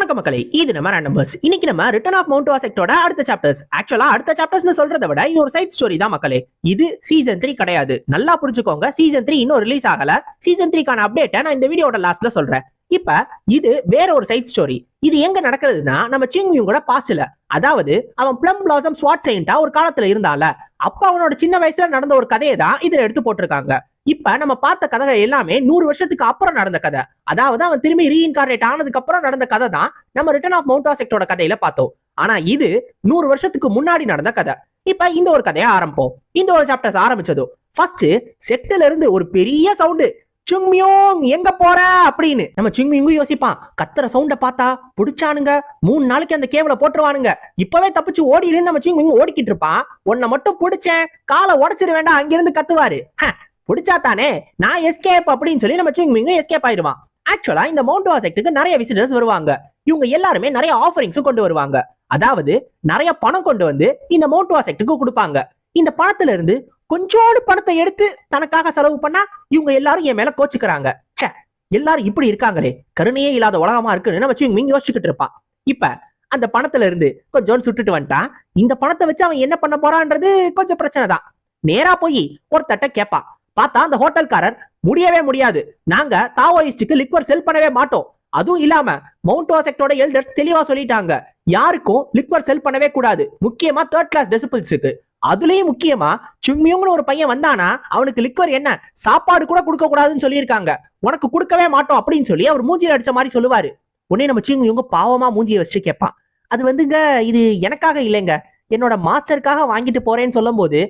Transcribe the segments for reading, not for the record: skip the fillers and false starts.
வணக்கம் மக்களே, இது நம்ம நம்பர்ஸ். இன்னைக்கு நம்ம ரிட்டர்ன் ஆஃப் மவுண்ட் வாசெக்டோட அடுத்த சாப்டர்ஸ். ஆக்சுவலா அடுத்த சாப்டர்ஸ்னு சொல்றதை விட இது ஒரு சைட் ஸ்டோரி தான் மக்களே. இது சீசன் 3 கிடையாது. நல்லா புரிஞ்சுக்கோங்க, சீசன் 3 இன்னும் ரிலீஸ் ஆகல. சீசன் 3க்கான அப்டேட்டை நான் இந்த வீடியோட லாஸ்ட்ல சொல்றேன். இப்ப இது வேற ஒரு சைட் ஸ்டோரி. இது எங்க நடக்கிறதுனா நம்ம சிங்மியோட பாஸ்ட்ல. அதாவது அவன் பிளம் பிளாசம் ஸ்வாட் செயின்ட்டா ஒரு காலத்துல இருந்தால, அப்ப அவனோட சின்ன வயசுல நடந்த ஒரு கதையை தான் இதுல எடுத்து போட்டிருக்காங்க. இப்ப நம்ம பார்த்த கதைகள் எல்லாமே 100 வருஷத்துக்கு அப்புறம் நடந்த கதை. அதாவது அவன் திரும்பி ரீஇன்கார்னேட் ஆனதுக்கு அப்புறம் நடந்த கதை தான் நம்ம ரிட்டர்ன் ஆஃப் மவுண்ட் வாசெக்டோட கதையில பார்த்தோம். ஆனா இது 100 வருஷத்துக்கு முன்னாடி நடந்த கதை. இப்ப இந்த ஒரு கதையை ஆரம்பிப்போம். இந்த ஒரு சாப்டர்ஸ் ஆரம்பிச்சதும் ஃபர்ஸ்ட் செட்டில இருந்து ஒரு பெரிய சவுண்டு, சுங்மியோங் எங்க போற அப்படின்னு. நம்ம சுங்மியும் யோசிப்பான், கத்துற சவுண்ட பார்த்தா புடிச்சானுங்க 3 நாளைக்கு அந்த கேவல போட்டுருவானுங்க, இப்பவே தப்பிச்சு ஓடிடுன்னு நம்ம சுங்மியும் ஓடிக்கிட்டு இருப்பான். உன்னை மட்டும் புடிச்சேன், காலை உடச்சிரு வேண்டாம் அங்கிருந்து கத்துவாரு. புடிச்சா தானே நான் எஸ்கேப் அப்படின்னு சொல்லி நம்ம சுங்மியும் எஸ்கேப் ஆயிடுவான். ஆக்சுவலா இந்த மவுண்ட் வாசெக்டுக்கு நிறைய விசிட்டர்ஸ் வருவாங்க. இவங்க எல்லாருமே நிறைய ஆஃபரிங்ஸும் கொண்டு வருவாங்க. அதாவது நிறைய பணம் கொண்டு வந்து இந்த மவுண்ட் வாசெக்டுக்கு கொடுப்பாங்க. இந்த பணத்துல இருந்து கொஞ்சோடு பணத்தை எடுத்து தனக்காக செலவு பண்ணா இவங்க எல்லாரும் என் மேல கோச்சுக்கிறாங்க. சே, எல்லாரும் இப்படி இருக்காங்களே, கருணையே இல்லாத உலகமா இருக்குன்னு நம்ம சுங்மிங் யோசிச்சுக்கிட்டு இருப்பான். இப்ப அந்த பணத்துல இருந்து கொஞ்சோன்னு சுட்டுட்டு வந்துட்டான். இந்த பணத்தை வச்சு அவன் என்ன பண்ண போறான்றது கொஞ்சம் பிரச்சனை தான். நேரா போய் ஒரு தட்டை கேட்பான். பார்த்தா அந்த ஹோட்டல்காரர், முடியவே முடியாது, நாங்க தாவோயிஸ்டுக்கு லிக்வர் செல் பண்ணவே மாட்டோம். அதுவும் இல்லாம மவுண்ட் வாசெக்டோட எல்டர்ஸ் தெளிவா சொல்லிட்டாங்க, யாருக்கும் லிக்வர் செல் பண்ணவே கூடாது, முக்கியமா 3rd கிளாஸ் டிசிபிள்ஸுக்கு. அதுலயும் முக்கியமா சுங்மியோங்னு ஒரு பையன் வந்தானா அவனுக்கு லிக்வர் என்ன சாப்பாடு கூட கொடுக்க கூடாதுன்னு சொல்லியிருக்காங்க, உனக்கு கொடுக்கவே மாட்டோம் அப்படின்னு சொல்லி அவர் மூஞ்சியில் அடிச்ச மாதிரி சொல்லுவாரு. உடனே நம்ம சுங்மியோங்க பாவமா மூஞ்சியை வச்சு கேட்பான், அது வந்துங்க இது எனக்காக இல்லைங்க, என்னோட மாஸ்டருக்காக வாங்கிட்டு போறேன்னு சொல்லும் போது,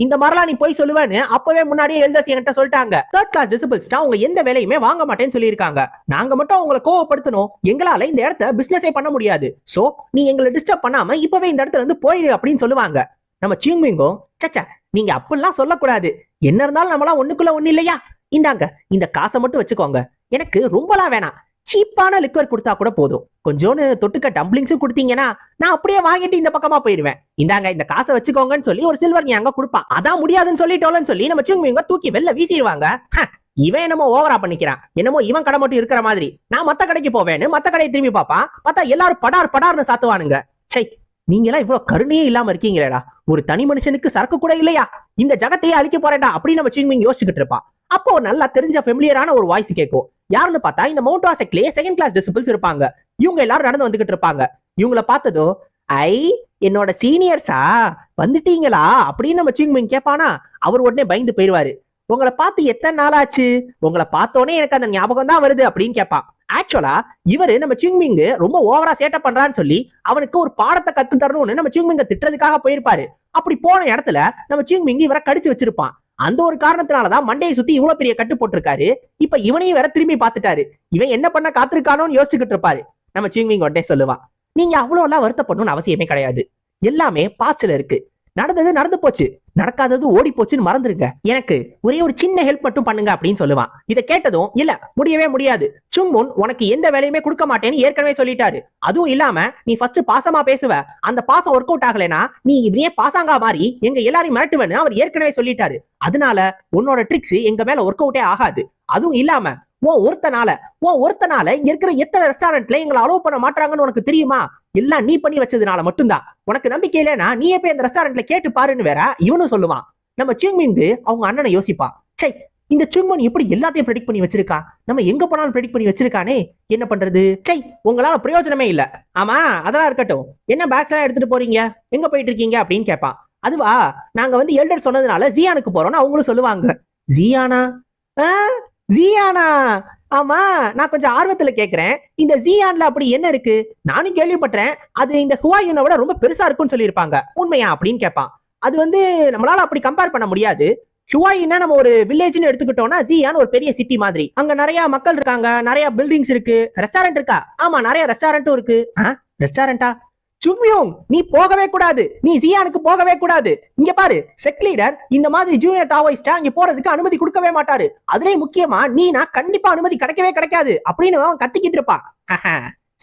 இந்த மாதிரிலாம் நீ போய் சொல்லுவேன்னு அப்பவே முன்னாடியே எல்டர்ஸ் என்கிட்ட சொல்லிட்டாங்க. 3rd கிளாஸ் டிசிபிள்ஸ் அவங்க எந்த வேலையுமே வாங்க மாட்டேன்னு சொல்லியிருக்காங்க. நாங்க மட்டும் அவங்களை கோவப்படுத்தணும், எங்களால இந்த இடத்த பிசினஸே பண்ண முடியாது. சோ நீ எங்களை டிஸ்டர்ப் பண்ணாம இப்பவே இந்த இடத்துல இருந்து போயிரு அப்படின்னு சொல்லுவாங்க. நம்ம சிங்மிங்கோ, சச்சா நீங்க அப்படிலாம் சொல்லக்கூடாது, என்ன இருந்தாலும் நம்மளாம் ஒண்ணுக்குள்ள ஒண்ணு இல்லையா, இந்தாங்க இந்த காசை மட்டும் வச்சுக்கோங்க, எனக்கு ரொம்பலாம் வேணாம், சீப்பான லிக்வர் கொடுத்தா கூட போதும், கொஞ்சோன்னு தொட்டுக்க டம்ப்ளிங்ஸும் கொடுத்தீங்கன்னா நான் அப்படியே வாங்கிட்டு இந்த பக்கமா போயிருவேன், இந்தாங்க இந்த காசை வச்சுக்கோங்கன்னு சொல்லி ஒரு சில்வர் நீ அங்க கொடுப்பா. அதான் முடியாதுன்னு சொல்லிட்டோம்னு சொல்லி நம்ம சிங்மிங்க தூக்கி வெளில வீசிடுவாங்க. இவன் என்னமோ ஓவரா பண்ணிக்கிறான், என்னமோ இவன் கடை மட்டும் இருக்கிற மாதிரி, நான் மத்த கடைக்கு போவேன்னு மத்த கடையை திரும்பி பாப்பான். பார்த்தா எல்லாரும் படார் படார்னு சாத்துவானுங்க. சை, நீங்க எல்லாம் இவ்வளவு கருணையே இல்லாம இருக்கீங்களேடா, ஒரு தனி மனுஷனுக்கு சரக்கு கூட இல்லையா, இந்த ஜகத்தையே அழிக்க போறேன்டா அப்படின்னு நம்ம சிங்மிங் யோசிச்சுக்கிட்டு இருப்பான். அப்போ நல்லா தெரிஞ்ச ஃபெமிலியரான ஒரு வாய்ஸ் கேட்கும். யாருன்னு பார்த்தா இந்த மவுண்ட் வாசெக்ட்லயே 2nd கிளாஸ் டிசிபிள்ஸ் இருப்பாங்க. இவங்க எல்லாரும் நடந்து வந்துகிட்டு இருப்பாங்க. இவங்களை பார்த்ததோ, ஐ என்னோட சீனியர்ஸா வந்துட்டீங்களா அப்படின்னு நம்ம சிங்மிங் கேட்பானா. அவர் உடனே பயந்து போயிருவாரு. உங்களை பார்த்து எத்தனை நாள் ஆச்சு, உங்களை பார்த்தோன்னே எனக்கு அந்த ஞாபகம் தான் வருது அப்படின்னு கேட்பான். ஆக்சுவலா இவரு நம்ம சிங்மிங் ரொம்ப ஓவரா சேட்டை பண்றான்னு சொல்லி அவனுக்கு ஒரு பாடத்தை கத்து தரணும்னு நம்ம சிங்மிங்க திட்டுறதுக்காக போயிருப்பாரு. அப்படி போன இடத்துல நம்ம சிங்மிங் இவரை கடிச்சு வச்சிருப்பான். அந்த ஒரு காரணத்தினாலதான் மண்டையை சுத்தி இவ்வளவு பெரிய கட்டு போட்டிருக்காரு. இப்ப இவனையும் வேற திரும்பி பார்த்துட்டாரு. இவன் என்ன பண்ண காத்திருக்கானோன்னு யோசிச்சுக்கிட்டு இருப்பாரு. நம்ம சிங்மிங் உடனே சொல்லுவான், நீங்க அவ்வளவு எல்லாம் வருத்தப்படணும்னு அவசியமே கிடையாது, எல்லாமே பாஸ்ட்ல இருக்கு, நடந்தது நடந்து போச்சு, நடக்காதது ஓடி போச்சுன்னு மறந்துருங்க, எனக்கு ஒரே ஒரு சின்ன ஹெல்ப் மட்டும் பண்ணுங்க அப்படின்னு சொல்லுவான். இதை கேட்டதும், இல்ல முடியவே முடியாது, சுங்முன் உனக்கு எந்த வேலையுமே கொடுக்க மாட்டேன்னு ஏற்கனவே சொல்லிட்டாரு, அதுவும் இல்லாம நீ ஃபர்ஸ்ட் பாசமா பேசுவ, அந்த பாசம் ஒர்க் அவுட் ஆகலைன்னா நீ இப்படியே பாசாங்கா மாதிரி எங்க எல்லாரையும் மிரட்டுவேன்னு அவர் ஏற்கனவே சொல்லிட்டாரு, அதனால உன்னோட ட்ரிக்ஸ் எங்க மேல ஒர்க் அவுட்டே ஆகாது, அதுவும் இல்லாம ஒருத்தனால இங்க இருக்கிற எத்தனை ரெஸ்டாரண்ட்ல எங்களை அலோவ் பண்ண மாட்டாங்கன்னு உனக்கு தெரியுமா, எல்லாம் நீ பண்ணி வச்சதுனால மட்டும்தான், உனக்கு நம்பிக்கை இல்லைன்னா நீ போய் அந்த ரெஸ்டாரண்ட்ல கேட்டு பாருன்னு வேற இவனும் சொல்லுவான். நம்ம சிங்மிங் அவங்க அண்ணனை யோசிப்பா, சை இந்த சுங்மன் எப்படி எல்லாத்தையும் ப்ரெடிக்ட் பண்ணி வச்சிருக்கா, நம்ம எங்க போனாலும் ப்ரெடிக்ட் பண்ணி வச்சிருக்கானே, என்ன பண்றது, சை உங்களால பிரயோஜனமே இல்ல, ஆமா அதெல்லாம் இருக்கட்டும், என்ன பேக்ஸ் எல்லாம் எடுத்துட்டு போறீங்க, எங்க போயிட்டு இருக்கீங்க அப்படின்னு கேட்பான். அதுவா, நாங்க வந்து எல்டர் சொன்னதுனால ஜியானுக்கு போறோம்னு அவங்களும் சொல்லுவாங்க. ஜியானா? ஜியானா? ஆமா, நான் கொஞ்சம் ஆர்வத்துல கேக்குறேன், இந்த ஜியான்ல அப்படி என்ன இருக்கு, நானும் கேள்விப்பட்டேன் அது இந்த ஹுவாயுனை விட ரொம்ப பெருசா இருக்குன்னு சொல்லியிருப்பாங்க, உண்மையா அப்படின்னு கேட்பான். அது வந்து நம்மளால அப்படி கம்பேர் பண்ண முடியாது, ஹுவாயின்னா நம்ம ஒரு வில்லேஜ்னு எடுத்துக்கிட்டோம்னா ஜியான் ஒரு பெரிய சிட்டி மாதிரி, அங்க நிறைய மக்கள் இருக்காங்க, நிறைய பில்டிங்ஸ் இருக்கு, ரெஸ்டாரண்ட் இருக்கா, ஆமா நிறைய ரெஸ்டாரண்ட்டும் இருக்கு. ரெஸ்டாரண்டா? சுங்மியோங் நீ போகவே கூடாது, நீ ஜியானுக்கு போகவே கூடாது, இங்க பாரு செக் லீடர் இந்த மாதிரி ஜூனியர் தாவோயிஸ்டா இங்க போறதுக்கு அனுமதி கொடுக்கவே மாட்டாரு, அதுலயும் முக்கியமா நீனா கண்டிப்பா அனுமதி கிடைக்கவே கிடைக்காது அப்படின்னு அவன் கத்திக்கிட்டு இருப்பான்.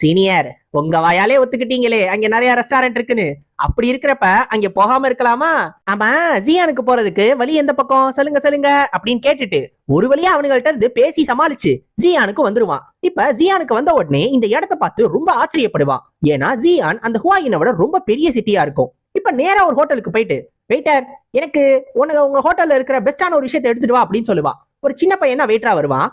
சீனியர், உங்க வாயாலே ஒத்துக்கிட்டீங்களே அங்க நிறைய ரெஸ்டாரண்ட் இருக்குன்னு. அப்படி இருக்கிறப்ப அங்க போகாம இருக்கலாமா? ஆமா, ஜியானுக்கு போறதுக்கு வழி எந்த பக்கம் சொல்லுங்க சொல்லுங்க அப்படின்னு கேட்டுட்டு ஒரு வழியா அவனுங்கள்ட்ட இருந்து பேசி சமாளிச்சு ஜியானுக்கு வந்துருவான். இப்ப ஜியானுக்கு வந்த உடனே இந்த இடத்த பார்த்து ரொம்ப ஆச்சரியப்படுவான். ஏன்னா ஜியான் அந்த ஹுவாயினை விட ரொம்ப பெரிய சிட்டியா இருக்கும். இப்ப நேரா ஒரு ஹோட்டலுக்கு போயிட்டு, வெயிட்டர், எனக்கு உங்க ஹோட்டல்ல இருக்கிற பெஸ்டான ஒரு விஷயத்தை எடுத்துட்டு வா அப்படின்னு சொல்லுவான். ஒரு சின்ன பையன் தான் வெயிட்டரா வருவான்.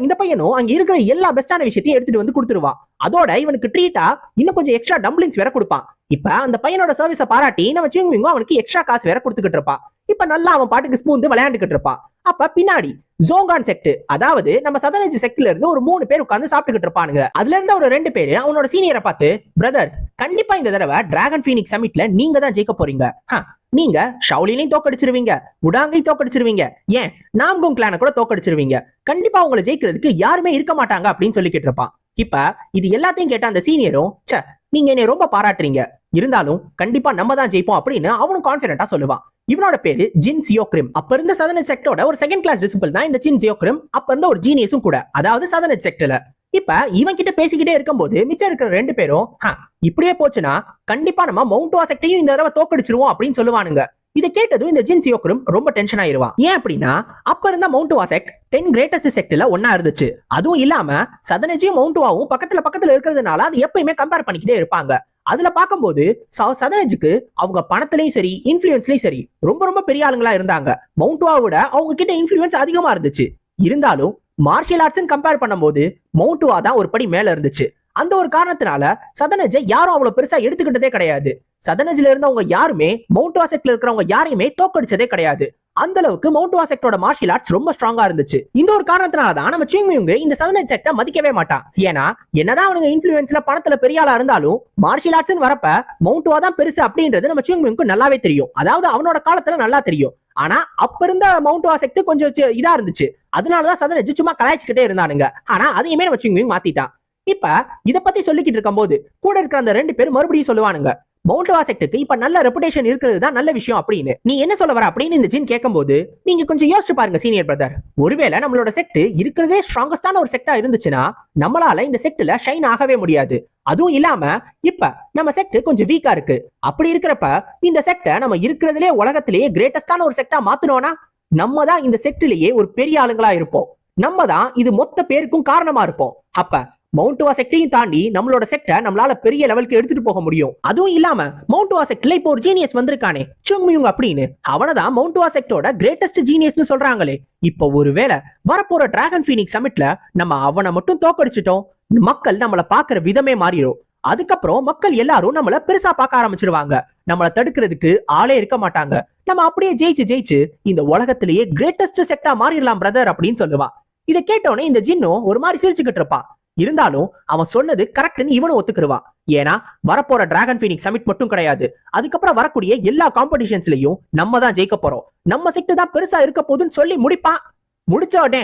இந்த பையனும் அங்க இருக்கிற எல்லா பெஸ்டான விஷயத்தையும் எடுத்துட்டு வந்து கொடுத்துருவான். அதோட இவனுக்கு ட்ரீட்டா இன்னும் கொஞ்சம் எக்ஸ்ட்ரா டம்ப்ளிங்ஸ் வேற கொடுப்பான். இப்ப அந்த பையனோட சர்வீஸ பாராட்டி நம்ம சிங்விங்கும் அவனுக்கு எக்ஸ்ட்ரா காசு வேற கொடுத்துக்கிட்டு இருப்பான். இப்ப நல்லா அவன் பாட்டுக்கு ஸ்பூந்து விளையாண்டுகிட்டு இருப்பான். அப்ப பின்னாடி ஜோங்கான் செக்ட், அதாவது நம்ம சதனேஜ் செக்ட்ல இருந்து ஒரு 3 பேர் உட்கார்ந்து சாப்பிட்டுக்கிட்டு இருப்பானுங்க. அதுல இருந்து ஒரு 2 பேரு அவனோட சீனியரை பார்த்து, பிரதர், கண்டிப்பா இந்த தடவை டிராகன் ஃபீனிக்ஸ் சமிட்ல நீங்க தான் ஜெயிக்க போறீங்க. நீங்க ஷவுலினையும் தோக்கடிச்சிருவீங்க, உடாங்கையும் தோக்கடிச்சிருவீங்க, ஏன் நாம்குங் கிளானை கூட தோக்கடிச்சிருவீங்க. கண்டிப்பா உங்களை ஜெயிக்கிறதுக்கு யாருமே இருக்க மாட்டாங்க அப்படின்னு சொல்லிக்கிட்டு இருப்பான். இப்ப இது எல்லாத்தையும் கேட்ட அந்த சீனியரும், சே, நீங்க என்னை ரொம்ப பாராட்டுறீங்க, இருந்தாலும் கண்டிப்பா நம்ம தான் ஜெயிப்போம் அப்படின்னு அவனும் கான்பிடண்டா சொல்லுவான். இவனோட பேரு ஜின் சியோக்ரிம். அப்ப இருந்த சதனேஜ் செக்டரோட ஒரு செகண்ட் கிளாஸ் டிசிபிள் தான் இந்த ஜின் சியோக்ரிம். அப்ப இருந்த ஒரு ஜீனியஸும் கூட, அதாவது சதனேஜ் செக்டர்ல. இப்ப இவன் கிட்ட பேசிக்கிட்டே இருக்கும்போது மிச்சம் இருக்கிற 2 பேரும், இப்படியே போச்சுன்னா கண்டிப்பா நம்ம மவுண்ட் வா செக்டையும் இந்த தடவை தோக்கடிச்சிருவோம் அப்படின்னு சொல்லுவானுங்க. இதை கேட்டதும் இந்த ஜின் சியோக்ரிம் ரொம்ப டென்ஷன் ஆயிருவான். ஏன் அப்படின்னா அப்ப இருந்த மவுண்ட் வா செக்ட் 10 கிரேட்டஸ்ட் செக்ட்ல ஒன்னா இருந்துச்சு. அதுவும் இல்லாம சதனேஜும் மவுண்ட் வாவும் பக்கத்துல இருக்கிறதுனால அது எப்பயுமே கம்பேர் பண்ணிக்கிட்டே இருப்பாங்க. அதுல பார்க்கும்போது சதனேஜுக்கு அவங்க பணத்திலையும் சரி இன்ஃபுளுன்ஸ்லயும் சரி ரொம்ப ரொம்ப பெரிய ஆளுங்களா இருந்தாங்க. மவுண்ட் வாவோட அவங்க கிட்ட இன்ஃபுளுன்ஸ் அதிகமா இருந்துச்சு. இருந்தாலும் மார்ஷியல் ஆர்ட்ஸ் கம்பேர் பண்ணும்போது மவுண்ட் வா தான் ஒரு படி மேல இருந்துச்சு. அந்த ஒரு காரணத்தினால சதனேஜை யாரும் அவ்வளவு பெருசா எடுத்துக்கிட்டதே கிடையாது. சதனேஜ்ல இருந்தவங்க யாருமே மவுண்ட் வா செக்ட்ல இருக்கிறவங்க யாரையுமே தோக்கடிச்சதே கிடையாது. அந்த அளவுக்கு மவுண்ட் வா செக்டரோட மார்ஷியல் ஆர்ட்ஸ் ரொம்ப ஸ்ட்ராங்கா இருந்துச்சு. இந்த ஒரு காரணத்தினால தான் நம்ம சிங்மியுங் இந்த சதனேஜ் செக்டை மதிக்கவே மாட்டான். ஏன்னா என்னதான் அவனுங்க இன்ஃபுளுன்ஸ்ல பணத்துல பெரிய ஆளா இருந்தாலும் மார்ஷியல் ஆர்ட்ஸ் வரப்ப மவுண்ட் வா தான் பெருசு அப்படின்றது நம்ம சிங்மியுங்க்கு நல்லாவே தெரியும். அதாவது அவனோட காலத்துல நல்லா தெரியும். ஆனா அப்ப இருந்த மவுண்ட் வா செக்ட் கொஞ்சம் இதா இருந்துச்சு. அதனாலதான் சதனேஜ் சும்மா கலாய்ச்சிக்கிட்டே இருந்தானுங்க. ஆனா அதையுமே நம்ம சிங்மியுங் மாத்திட்டான். இப்ப இத பத்தி சொல்லிக்கிட்டு இருக்கும் போது கூட இருக்கிற அந்த 2 பேர் மறுபடியும் சொல்லுவானுங்க, மவுண்ட் வா செக்டுக்கு இப்ப நல்ல ரெப்புடேஷன் இருக்கிறது தான் நல்ல விஷயம் அப்படின்னு. நீ என்ன சொல்ல வர அப்படின்னு இந்த ஜின் கேட்கும்போது, நீங்க கொஞ்சம் யோசிச்சு பாருங்க சீனியர் பிரதர், ஒருவேளை நம்மளோட செக்ட் இருக்கிறதே ஸ்ட்ராங்கஸ்டான ஒரு செக்டா இருந்துச்சுன்னா நம்மளால இந்த செக்ட்ல ஷைன் ஆகவே முடியாது. அதுவும் இல்லாம இப்ப நம்ம செக்ட் கொஞ்சம் வீக்கா இருக்கு. அப்படி இருக்கிறப்ப இந்த செக்ட நம்ம இருக்கிறதுலே உலகத்திலேயே கிரேட்டஸ்டான ஒரு செக்டா மாத்தணும்னா நம்ம தான் இந்த செக்ட்லயே ஒரு பெரிய ஆளுங்களா இருப்போம். நம்ம தான் இது மொத்த பேருக்கும் காரணமா இருப்போம். அப்ப மவுண்ட் வா செக்டையும் தாண்டி நம்மளோட செக்டை நம்மளால பெரிய லெவலுக்கு எடுத்துட்டு போக முடியும். அதுவும் இல்லாம மவுண்ட் வா செக்ட்ல இப்போ ஒரு ஜீனியஸ் வந்திருக்கானே சிங்மியுங் அப்படின்னு, அவனதான் மவுண்ட் வா செக்டோட கிரேட்டஸ்ட் ஜீனியஸ்னு சொல்றாங்களே. இப்போ ஒருவேளை வரப்போற டிராகன் ஃபீனிக்ஸ் சமிட்ல நம்ம அவனை மட்டும் தோக்கடிச்சிட்டோம், மக்கள் நம்மள பாக்குற விதமே மாறிடும். அதுக்கப்புறம் மக்கள் எல்லாரும் நம்மள பெருசா பார்க்க ஆரம்பிச்சிருவாங்க. நம்மள தடுக்கிறதுக்கு ஆளே இருக்க மாட்டாங்க. நம்ம அப்படியே ஜெயிச்சு இந்த உலகத்திலேயே கிரேட்டஸ்ட் செக்டா மாறிடலாம் பிரதர் அப்படின்னு சொல்லுவான். இதை கேட்டோன்னே இந்த ஜின்னும் ஒரு மாதிரி சிரிச்சுக்கிட்டு இருப்பான். இருந்தாலும் அவன் சொன்னது கரெக்ட்னு இவனும் ஒத்துக்குருவான். ஏன்னா வரப்போற டிராகன் ஃபீனிக்ஸ் சமிட் மட்டும் கிடையாது, அதுக்கப்புறம் வரக்கூடிய எல்லா காம்படிஷன்ஸ்லயும் நம்ம தான் ஜெயிக்க போறோம், நம்ம செக்ட் தான் பெருசா இருக்க போதுன்னு சொல்லி முடிப்பான். முடிச்ச உடனே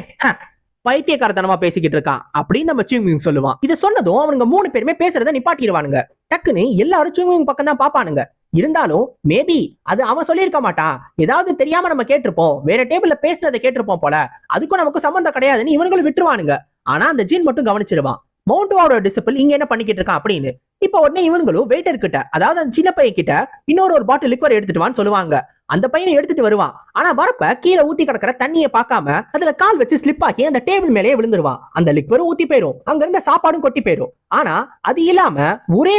பைத்தியக்காரத்தனமா பேசிக்கிட்டு இருக்கான் அப்படின்னு நம்ம சிங்மியுங் சொல்லுவான். இதை சொன்னதும் அவனுங்க 3 பேருமே பேசுறத நிப்பாட்டிடுவானுங்க. டக்குன்னு எல்லாரும் சிங்மியுங் பக்கம் தான் பாப்பானுங்க. இருந்தாலும் மேபி அது அவன் சொல்லியிருக்க மாட்டான், ஏதாவது தெரியாம நம்ம கேட்டிருப்போம், வேற டேபிள்ல பேசினதை கேட்டிருப்போம் போல, அதுக்கும் நமக்கு சம்பந்தம் கிடையாதுன்னு இவனுங்களும் விட்டுருவானுங்க. ஆனா அந்த ஜின் மட்டும் கவனிச்சிருவான், மவுண்ட் வாவோட டிசிபிள் இங்க என்ன பண்ணிக்கிட்டு இருக்கான் அப்படின்னு. இப்ப உடனே இவங்களும் வெயிட்டர் கிட்ட, அதாவது அந்த சின்ன பையன் கிட்ட இன்னொரு பாட்டில் லிக்வர் எடுத்துட்டு வான்னு சொல்லுவாங்க. அந்த பையனை எடுத்துட்டு வருவான். ஆனா வரப்ப கீழே ஊத்தி கிடக்கிற தண்ணியை பார்க்காம அதுல கால் வச்சு ஸ்லிப் ஆகி அந்த டேபிள் மேலேயே விழுந்துருவான். அந்த லிக்வரும் ஊத்தி போயிரும், அங்க இருந்த சாப்பாடும் கொட்டி போயிரும். ஆனா அது இல்லாம ஒரே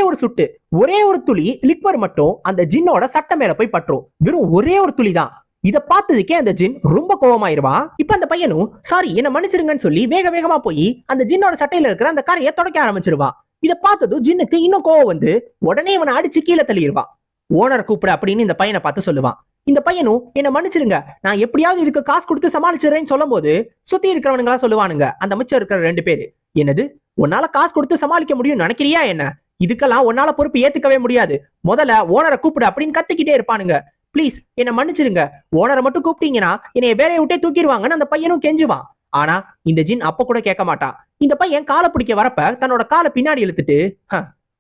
ஒரு துளி லிக்வர் மட்டும் அந்த ஜின்னோட சட்டை மேல போய் பற்றும். வெறும் ஒரே ஒரு துளி தான். இத பார்த்ததுக்கே அந்த ஜின் ரொம்ப கோவமாயிருவான். இப்ப அந்த பையனும் சாரி என்ன மன்னிச்சிருங்கன்னு சொல்லி வேகமா போய் அந்த ஜின்னோட சட்டையில இருக்கிற அந்த காரையை தொடக்க ஆரம்பிச்சிருவான். இதை பார்த்ததும் ஜின்னுக்கு இன்னும் கோவம் வந்து உடனே இவனை அடிச்சு கீழே தள்ளிடுவான். ஓனரை கூப்பிட அப்படின்னு இந்த பையனை பார்த்து சொல்லுவான். இந்த பையனும் என்ன மன்னிச்சிருங்க, நான் எப்படியாவது இதுக்கு காசு கொடுத்து சமாளிச்சிடுறேன்னு சொல்லும் போது சுத்தி இருக்கிறவனுங்களா சொல்லுவானுங்க, அந்த மிச்சம் இருக்கிற 2 பேரு, என்னது உன்னால காசு கொடுத்து சமாளிக்க முடியும் நினைக்கிறியா என்ன, இதுக்கெல்லாம் உன்னால பொறுப்பு ஏத்துக்கவே முடியாது, முதல்ல ஓனரை கூப்பிடு அப்படின்னு கத்திக்கிட்டே இருப்பானுங்க. ப்ளீஸ் என்ன மன்னிச்சிருங்க, ஓனரை மட்டும் கூப்பிட்டீங்கன்னா என்னைய வேலையை விட்டே தூக்கிடுவாங்கன்னு அந்த பையனும் கெஞ்சுவான். ஆனா இந்த ஜின் அப்ப கூட கேட்க மாட்டான். இந்த பையன் காலை பிடிக்க வரப்ப தன்னோட காலை பின்னாடி இழுத்துட்டு,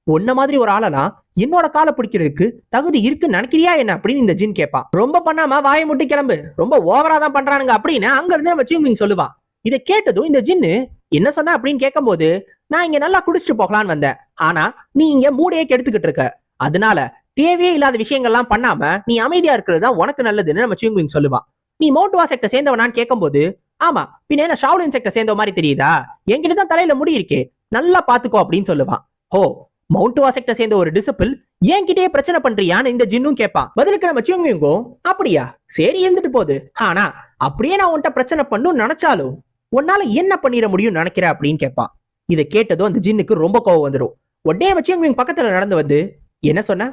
உன்ன மாதிரி ஒரு ஆளெல்லாம் என்னோட காலை பிடிக்கிறதுக்கு தகுதி இருக்குன்னு நினைக்கிறியா என்ன அப்படின்னு இந்த ஜின் கேட்பான். ரொம்ப பண்ணாம வாயை முட்டி கிளம்பு, ரொம்ப ஓவரா தான் பண்றானுங்க அப்படின்னு அங்க இருந்து நம்ம சிங்மியுங் சொல்லுவான். இதை கேட்டதும் இந்த ஜின்னு, என்ன சொன்ன அப்படின்னு கேட்கும்போது, நான் இங்க நல்லா குடிச்சிட்டு போகலான்னு வந்தேன். ஆனா நீ இங்க மூடையே கெடுத்துக்கிட்டு இருக்க. அதனால தேவையே இல்லாத விஷயங்கள்லாம் பண்ணாம நீ அமைதியா இருக்கிறது தான் உனக்கு நல்லதுன்னு நம்ம சிங்விங் சொல்லுவான். நீ மோட்டுவா செக்டை சேர்ந்தவனான்னு கேட்கும்போது, ஆமா பின்ன என்ன ஷாவ்லின் செக்டை சேர்ந்த மாதிரி தெரியுதா, என்கிட்ட தான் தலையில முடி இருக்கே, நல்லா பாத்துக்கோ அப்படின்னு சொல்லுவான். ஹோ, மவுண்ட்வா செக்டை சேர்ந்த ஒரு டிசிபிள் என்கிட்டயே பிரச்சனை பண்றியான்னு இந்த ஜின்னும் கேட்பான். பதிலுக்கு நம்ம சிங்விங்கும், அப்படியா சரி இருந்துட்டு போகுது, ஆனா அப்படியே நான் உன்கிட்ட பிரச்சனை பண்ணும் நினைச்சாலும் உன்னால என்ன பண்ணிட முடியும் நினைக்கிற அப்படின்னு கேட்பான். இதை கேட்டதும் அந்த ஜின்னுக்கு ரொம்ப கோவம் வந்துடும். உடனே நம்ம சிங்விங் பக்கத்துல நடந்து வந்து, என்ன சொன்ன,